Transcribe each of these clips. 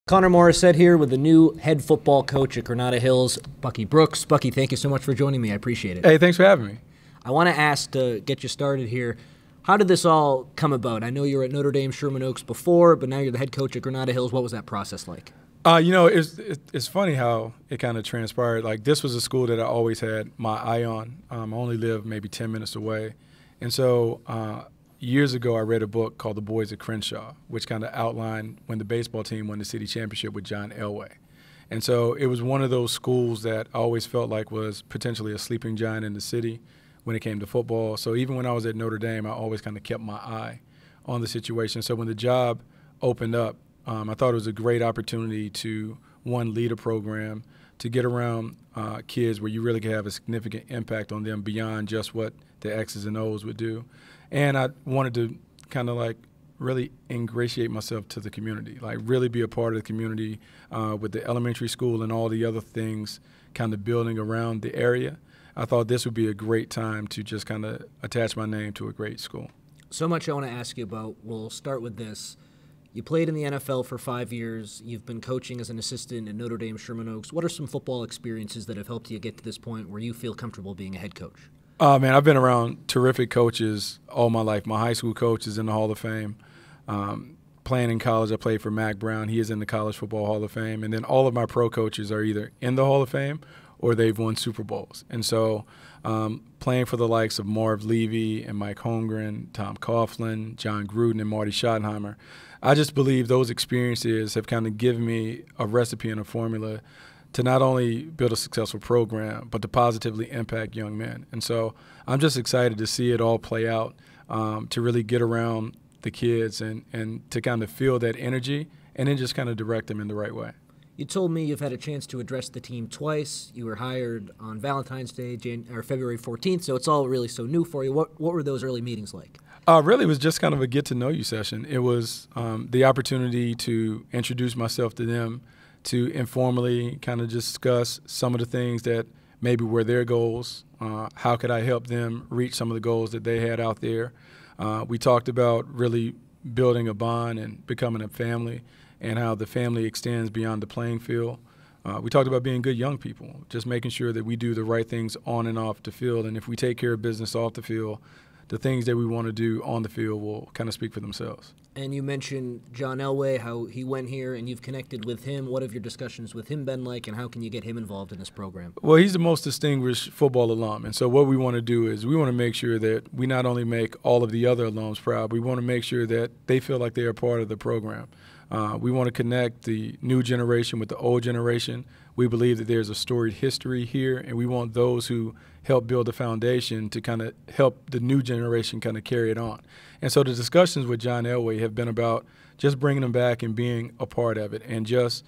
Connor Morissette here with the new head football coach at Granada Hills, Bucky Brooks. Bucky, thank you so much for joining me. I appreciate it. Hey, thanks for having me. I want to ask, to get you started here, how did this all come about? I know you were at Notre Dame Sherman Oaks before, but now you're the head coach at Granada Hills. What was that process like? It's funny how it kind of transpired. Like, this was a school that I always had my eye on. I only lived maybe 10 minutes away. And so years ago, I read a book called The Boys at Crenshaw, which kind of outlined when the baseball team won the city championship with John Elway. And so it was one of those schools that I always felt like was potentially a sleeping giant in the city when it came to football. So even when I was at Notre Dame, I always kind of kept my eye on the situation. So when the job opened up, I thought it was a great opportunity to, one, lead a program, to get around kids where you really could have a significant impact on them beyond just what the X's and O's would do. And I wanted to kind of like really ingratiate myself to the community, like really be a part of the community with the elementary school and all the other things kind of building around the area. I thought this would be a great time to just kind of attach my name to a great school. So much I want to ask you about. We'll start with this. You played in the NFL for 5 years. You've been coaching as an assistant at Notre Dame Sherman Oaks. What are some football experiences that have helped you get to this point where you feel comfortable being a head coach? Man, I've been around terrific coaches all my life. My high school coach is in the Hall of Fame. Playing in college, I played for Mac Brown. He is in the College Football Hall of Fame. And then all of my pro coaches are either in the Hall of Fame or they've won Super Bowls. And so playing for the likes of Marv Levy and Mike Holmgren, Tom Coughlin, John Gruden, and Marty Schottenheimer, I just believe those experiences have kind of given me a recipe and a formula to not only build a successful program, but to positively impact young men. And so I'm just excited to see it all play out, to really get around the kids and to kind of feel that energy and then just kind of direct them in the right way. You told me you've had a chance to address the team twice. You were hired on Valentine's Day, February 14th, so it's all really so new for you. What were those early meetings like? Really, it was just kind of a get-to-know-you session. It was the opportunity to introduce myself to them, to informally kind of discuss some of the things that maybe were their goals. How could I help them reach some of the goals that they had out there? We talked about really building a bond and becoming a family and how the family extends beyond the playing field. We talked about being good young people, just making sure that we do the right things on and off the field. And if we take care of business off the field, the things that we want to do on the field will kind of speak for themselves. And you mentioned John Elway, how he went here and you've connected with him. What have your discussions with him been like, and how can you get him involved in this program? Well, he's the most distinguished football alum. And so what we want to do is we want to make sure that we not only make all of the other alums proud, we want to make sure that they feel like they are part of the program. We want to connect the new generation with the old generation. We believe that there's a storied history here, and we want those who help build the foundation to kind of help the new generation kind of carry it on. And so the discussions with John Elway have been about just bringing him back and being a part of it and just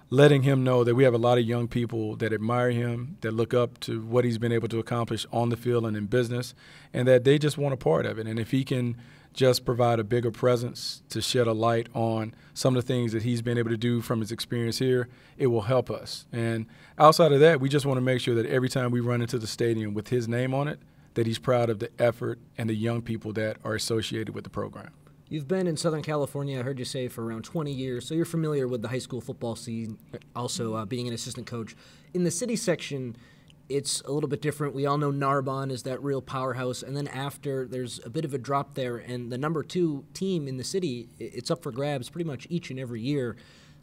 letting him know that we have a lot of young people that admire him, that look up to what he's been able to accomplish on the field and in business, and that they just want a part of it. And if he can just provide a bigger presence to shed a light on some of the things that he's been able to do from his experience here, it will help us. And outside of that, we just want to make sure that every time we run into the stadium with his name on it, that he's proud of the effort and the young people that are associated with the program. You've been in Southern California, I heard you say, for around 20 years, so you're familiar with the high school football scene, also being an assistant coach. In the city section, it's a little bit different. We all know Narbonne is that real powerhouse, and then after there's a bit of a drop there, and the number 2 team in the city, it's up for grabs pretty much each and every year.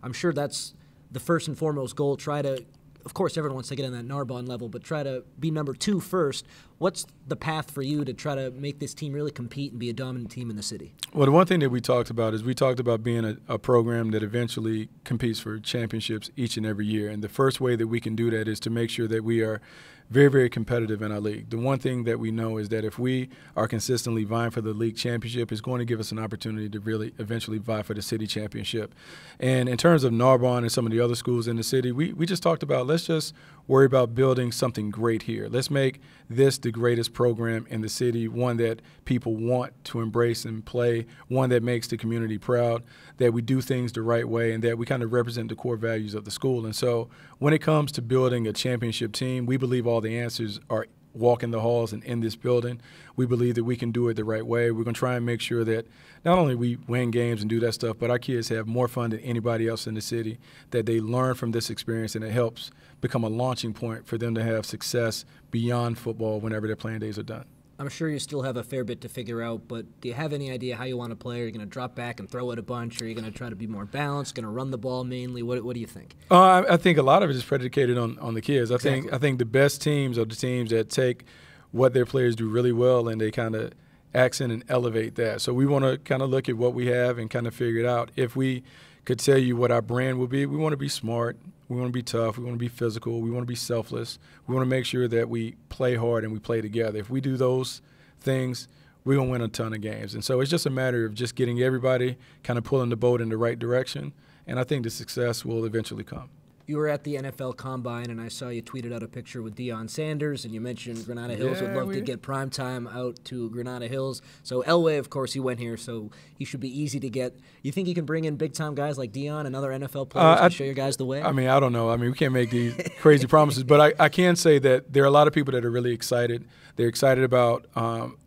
I'm sure that's the first and foremost goal. Try to, of course, everyone wants to get on that Narbonne level, but try to be number 2 first. What's the path for you to try to make this team really compete and be a dominant team in the city? Well, the one thing that we talked about is we talked about being a program that eventually competes for championships each and every year. And the first way that we can do that is to make sure that we are very, very competitive in our league. The one thing that we know is that if we are consistently vying for the league championship, it's going to give us an opportunity to really eventually vie for the city championship. And in terms of Narbonne and some of the other schools in the city, we just talked about let's just worry about building something great here. Let's make this the greatest program in the city, one that people want to embrace and play, one that makes the community proud, that we do things the right way, and that we kind of represent the core values of the school. And so when it comes to building a championship team, we believe all the answers are walk in the halls and in this building. We believe that we can do it the right way. We're going to try and make sure that not only we win games and do that stuff, but our kids have more fun than anybody else in the city, that they learn from this experience, and it helps become a launching point for them to have success beyond football whenever their playing days are done. I'm sure you still have a fair bit to figure out, but do you have any idea how you want to play? Are you going to drop back and throw it a bunch? Or are you going to try to be more balanced, going to run the ball mainly? What do you think? I think a lot of it is predicated on the kids. Exactly. I think the best teams are the teams that take what their players do really well and they kind of accent and elevate that. So we want to kind of look at what we have and kind of figure it out. If we could tell you what our brand would be, we want to be smart. We want to be tough. We want to be physical. We want to be selfless. We want to make sure that we play hard and we play together. If we do those things, we're going to win a ton of games. And so it's just a matter of just getting everybody kind of pulling the boat in the right direction, and I think the success will eventually come. You were at the NFL Combine, and I saw you tweeted out a picture with Deion Sanders, and you mentioned Granada Hills would love to get primetime out to Granada Hills. So Elway, of course, he went here, so he should be easy to get. You think you can bring in big-time guys like Deion and other NFL players to show your guys the way? I mean, I don't know. I mean, we can't make these crazy promises, but I can say that there are a lot of people that are really excited. They're excited about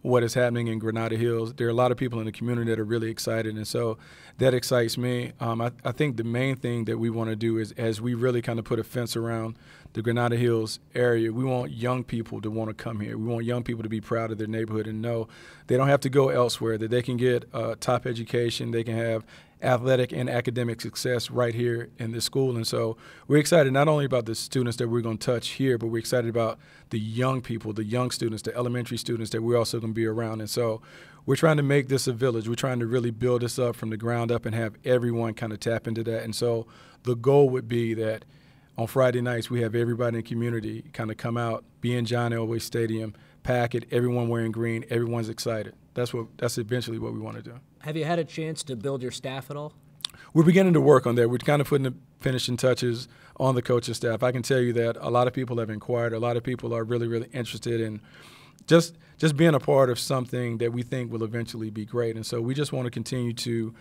what is happening in Granada Hills. There are a lot of people in the community that are really excited, and so that excites me. I think the main thing that we want to do is, as we really kind of put a fence around the Granada Hills area, we want young people to want to come here. We want young people to be proud of their neighborhood and know they don't have to go elsewhere, that they can get a top education, they can have athletic and academic success right here in this school. And so we're excited not only about the students that we're going to touch here, but we're excited about the young people, the young students, the elementary students that we're also going to be around. And so we're trying to make this a village. We're trying to really build this up from the ground up and have everyone kind of tap into that. And so the goal would be that on Friday nights we have everybody in the community kind of come out, be in John Elway Stadium, pack it, everyone wearing green, everyone's excited. That's eventually what we want to do. Have you had a chance to build your staff at all? We're beginning to work on that. We're kind of putting the finishing touches on the coaching staff. I can tell you that a lot of people have inquired. A lot of people are really, really interested in just being a part of something that we think will eventually be great. And so we just want to continue to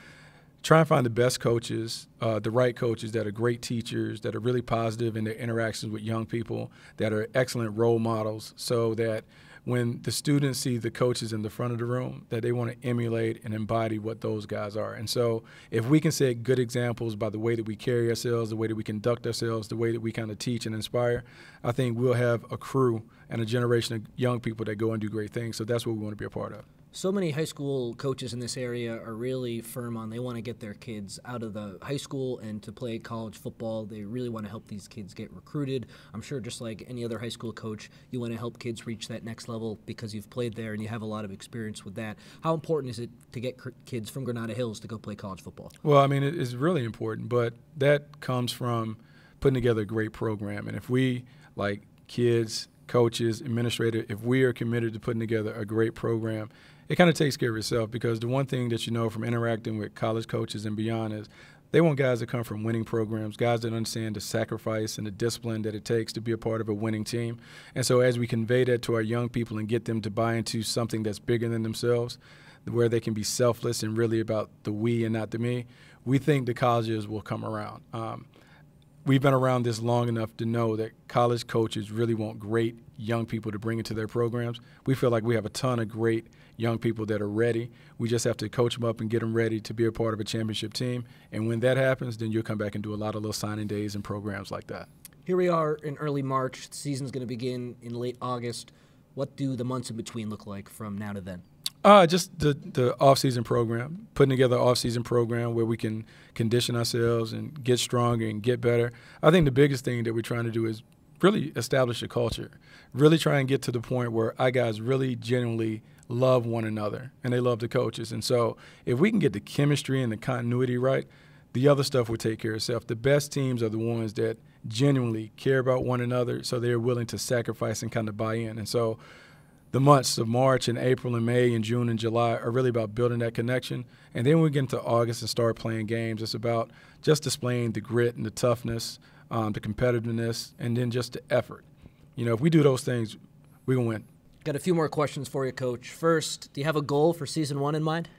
try and find the best coaches, the right coaches that are great teachers, that are really positive in their interactions with young people, that are excellent role models, so that when the students see the coaches in the front of the room, that they want to emulate and embody what those guys are. And so if we can set good examples by the way that we carry ourselves, the way that we conduct ourselves, the way that we kind of teach and inspire, I think we'll have a crew and a generation of young people that go and do great things. So that's what we want to be a part of. So many high school coaches in this area are really firm on they want to get their kids out of the high school and to play college football. They really want to help these kids get recruited. I'm sure just like any other high school coach, you want to help kids reach that next level because you've played there and you have a lot of experience with that. How important is it to get kids from Granada Hills to go play college football? Well, I mean, it's really important, but that comes from putting together a great program. And if we, like kids, coaches, administrators, if we are committed to putting together a great program, it kind of takes care of itself, because the one thing that you know from interacting with college coaches and beyond is they want guys that come from winning programs, guys that understand the sacrifice and the discipline that it takes to be a part of a winning team. And so as we convey that to our young people and get them to buy into something that's bigger than themselves, where they can be selfless and really about the we and not the me, we think the colleges will come around. We've been around this long enough to know that college coaches really want great young people to bring into their programs. We feel like we have a ton of great young people that are ready. We just have to coach them up and get them ready to be a part of a championship team. And when that happens, then you'll come back and do a lot of little signing days and programs like that. Here we are in early March. The season's going to begin in late August. What do the months in between look like from now to then? Just the off-season program, putting together an off-season program where we can condition ourselves and get stronger and get better. I think the biggest thing that we're trying to do is really establish a culture, really try and get to the point where our guys really genuinely love one another and they love the coaches. And so if we can get the chemistry and the continuity right, the other stuff will take care of itself. The best teams are the ones that genuinely care about one another, so they're willing to sacrifice and kind of buy in. And so the months of March and April and May and June and July are really about building that connection. And then when we get into August and start playing games, it's about just displaying the grit and the toughness, the competitiveness, and then just the effort. You know, if we do those things, we're going to win. Got a few more questions for you, Coach. First, do you have a goal for season one in mind?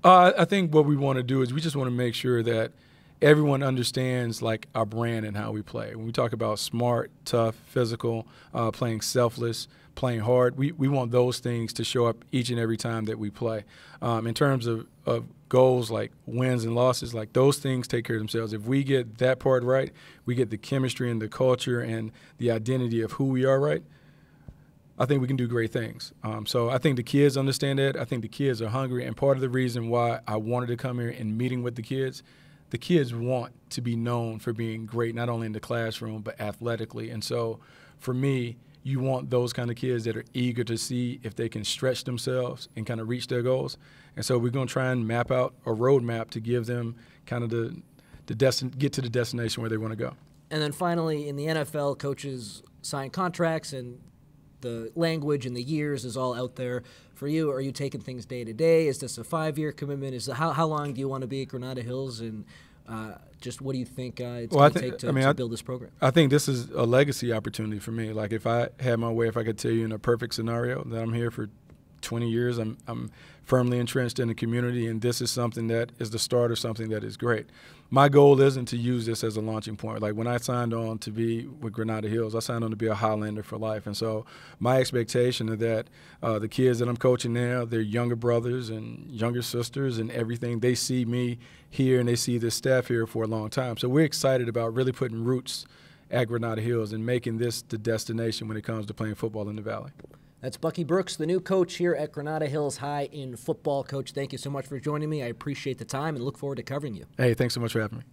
I think what we want to do is we just want to make sure that everyone understands like our brand and how we play. When we talk about smart, tough, physical, playing selfless, playing hard, we want those things to show up each and every time that we play. In terms of goals like wins and losses, like those things take care of themselves. If we get that part right, we get the chemistry and the culture and the identity of who we are right, I think we can do great things. So I think the kids understand that. I think the kids are hungry. And part of the reason why I wanted to come here and meeting with the kids want to be known for being great, not only in the classroom, but athletically. And so for me, you want those kind of kids that are eager to see if they can stretch themselves and kind of reach their goals. And so we're going to try and map out a roadmap to give them kind of get to the destination where they want to go. And then finally, in the NFL, coaches sign contracts and the language and the years is all out there. For you, are you taking things day to day? Is this a 5-year commitment? How long do you want to be at Granada Hills? And just what do you think it's going to take to build this program? I think this is a legacy opportunity for me. Like if I had my way, if I could tell you in a perfect scenario that I'm here for 20 years, I'm firmly entrenched in the community, and this is something that is the start of something that is great. My goal isn't to use this as a launching point. Like when I signed on to be with Granada Hills, I signed on to be a Highlander for life. And so my expectation is that the kids that I'm coaching now, their younger brothers and younger sisters and everything, they see me here and they see this staff here for a long time. So we're excited about really putting roots at Granada Hills and making this the destination when it comes to playing football in the Valley. That's Bucky Brooks, the new coach here at Granada Hills High in football. Coach, thank you so much for joining me. I appreciate the time and look forward to covering you. Hey, thanks so much for having me.